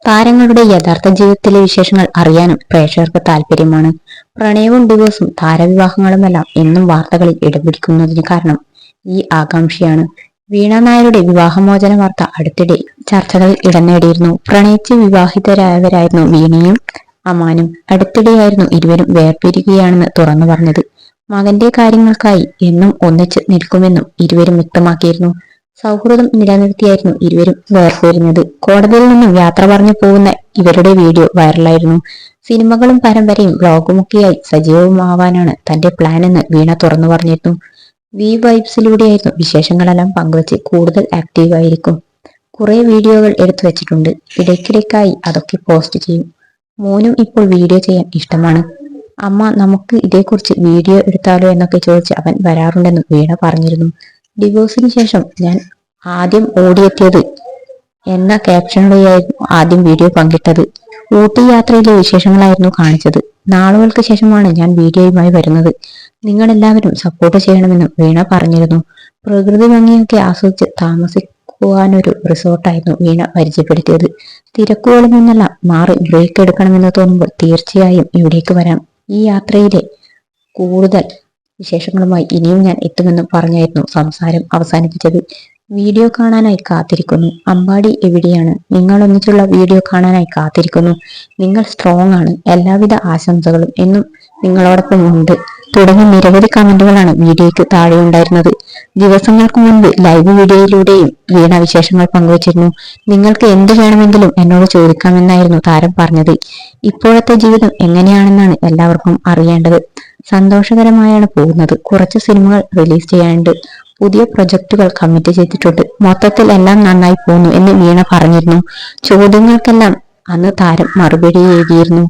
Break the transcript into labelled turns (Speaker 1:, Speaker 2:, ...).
Speaker 1: താരങ്ങളുടെ യഥാർത്ഥ ജീവിതത്തിലെ വിശേഷങ്ങൾ അറിയാനും പ്രേക്ഷകർക്ക് താല്പര്യമാണ്. പ്രണയവും ഡിവോഴ്സും താരവിവാഹങ്ങളുമെല്ലാം എന്നും വാർത്തകളിൽ ഇടം പിടിക്കുന്നതിന് കാരണം ഈ ആകാംക്ഷയാണ്. വീണ നായരുടെ വിവാഹമോചന വാർത്ത അടുത്തിടെ ചർച്ചകളിൽ ഇടം നേടിയിരുന്നു. പ്രണയിച്ച് വിവാഹിതരായവരായിരുന്നു വീണയും അമാനും. അടുത്തിടെയായിരുന്നു ഇരുവരും വേർപിരിയുകയാണെന്ന് തുറന്നു പറഞ്ഞത്. മകന്റെ കാര്യങ്ങൾക്കായി എന്നും ഒന്നിച്ച് നിൽക്കുമെന്നും ഇരുവരും വ്യക്തമാക്കിയിരുന്നു. സൗഹൃദം നിലനിർത്തിയായിരുന്നു ഇരുവരും വേർപിരിഞ്ഞത്. കോടതിയിൽ നിന്നും യാത്ര പറഞ്ഞു പോകുന്ന ഇവരുടെ വീഡിയോ വൈറലായിരുന്നു. സിനിമകളും പരമ്പരയും വ്ളോഗുമൊക്കെയായി സജീവമാവാനാണ് തന്റെ പ്ലാൻ എന്ന് വീണ തുറന്നു പറഞ്ഞിരുന്നു. വി വൈബ്സിലൂടെയായിരുന്നു വിശേഷങ്ങളെല്ലാം പങ്കുവച്ച് കൂടുതൽ ആക്റ്റീവ് ആയിരിക്കും. കുറെ വീഡിയോകൾ എടുത്തു വെച്ചിട്ടുണ്ട്. ഇടയ്ക്കിടയ്ക്കായി അതൊക്കെ പോസ്റ്റ് ചെയ്യും. മോനും ഇപ്പോൾ വീഡിയോ ചെയ്യാൻ ഇഷ്ടമാണ്. അമ്മ, നമുക്ക് ഇതേക്കുറിച്ച് വീഡിയോ എടുത്താലോ എന്നൊക്കെ ചോദിച്ച് അവൻ വരാറുണ്ടെന്നും വീണ പറഞ്ഞിരുന്നു. ഡിവോഴ്സിന് ശേഷം ഞാൻ ആദ്യം ഓടിയെത്തിയത് എന്ന ക്യാപ്ഷനോടെയായിരുന്നു ആദ്യം വീഡിയോ പങ്കിട്ടത്. ഊട്ടി യാത്രയിലെ വിശേഷങ്ങളായിരുന്നു കാണിച്ചത്. നാളുകൾക്ക് ശേഷമാണ് ഞാൻ വീഡിയോയുമായി വരുന്നത്. നിങ്ങളെല്ലാവരും സപ്പോർട്ട് ചെയ്യണമെന്നും വീണ പറഞ്ഞിരുന്നു. പ്രകൃതി ഭംഗിയൊക്കെ ആസ്വദിച്ച് താമസിക്കുവാനൊരു റിസോർട്ടായിരുന്നു വീണ പരിചയപ്പെടുത്തിയത്. തിരക്കുകളിൽ നിന്നെല്ലാം മാറി ബ്രേക്ക് എടുക്കണമെന്ന് തോന്നുമ്പോൾ തീർച്ചയായും ഇവിടേക്ക് വരാം. ഈ യാത്രയിലെ കൂടുതൽ വിശേഷങ്ങളുമായി ഇനിയും ഞാൻ എത്തുമെന്നും പറഞ്ഞായിരുന്നു സംസാരം അവസാനിപ്പിച്ചത്. വീഡിയോ കാണാനായി കാത്തിരിക്കുന്നു. അമ്പാടി എവിടെയാണ്? നിങ്ങൾ ഒന്നിച്ചുള്ള വീഡിയോ കാണാനായി കാത്തിരിക്കുന്നു. നിങ്ങൾ സ്ട്രോങ് ആണ്. എല്ലാവിധ ആശംസകളും എന്നും നിങ്ങളോടൊപ്പം ഉണ്ട് തുടങ്ങിയ നിരവധി കമന്റുകളാണ് വീഡിയോയ്ക്ക് താഴെ ഉണ്ടായിരുന്നത്. ദിവസങ്ങൾക്ക് മുൻപ് ലൈവ് വീഡിയോയിലൂടെയും വീണ വിശേഷങ്ങൾ പങ്കുവച്ചിരുന്നു. നിങ്ങൾക്ക് എന്ത് വേണമെങ്കിലും എന്നോട് ചോദിക്കാമെന്നായിരുന്നു താരം പറഞ്ഞത്. ഇപ്പോഴത്തെ ജീവിതം എങ്ങനെയാണെന്നാണ് എല്ലാവർക്കും അറിയേണ്ടത്. സന്തോഷകരമായാണ് പോകുന്നത്. കുറച്ച് സിനിമകൾ റിലീസ് ചെയ്യാനുണ്ട്. പുതിയ പ്രൊജക്ടുകൾ കമ്മിറ്റ് ചെയ്തിട്ടുണ്ട്. മൊത്തത്തിൽ എല്ലാം നന്നായി പോകുന്നു എന്ന് വീണ പറഞ്ഞിരുന്നു. ചോദ്യങ്ങൾക്കെല്ലാം അന്ന് താരം മറുപടി എഴുതിയിരുന്നു.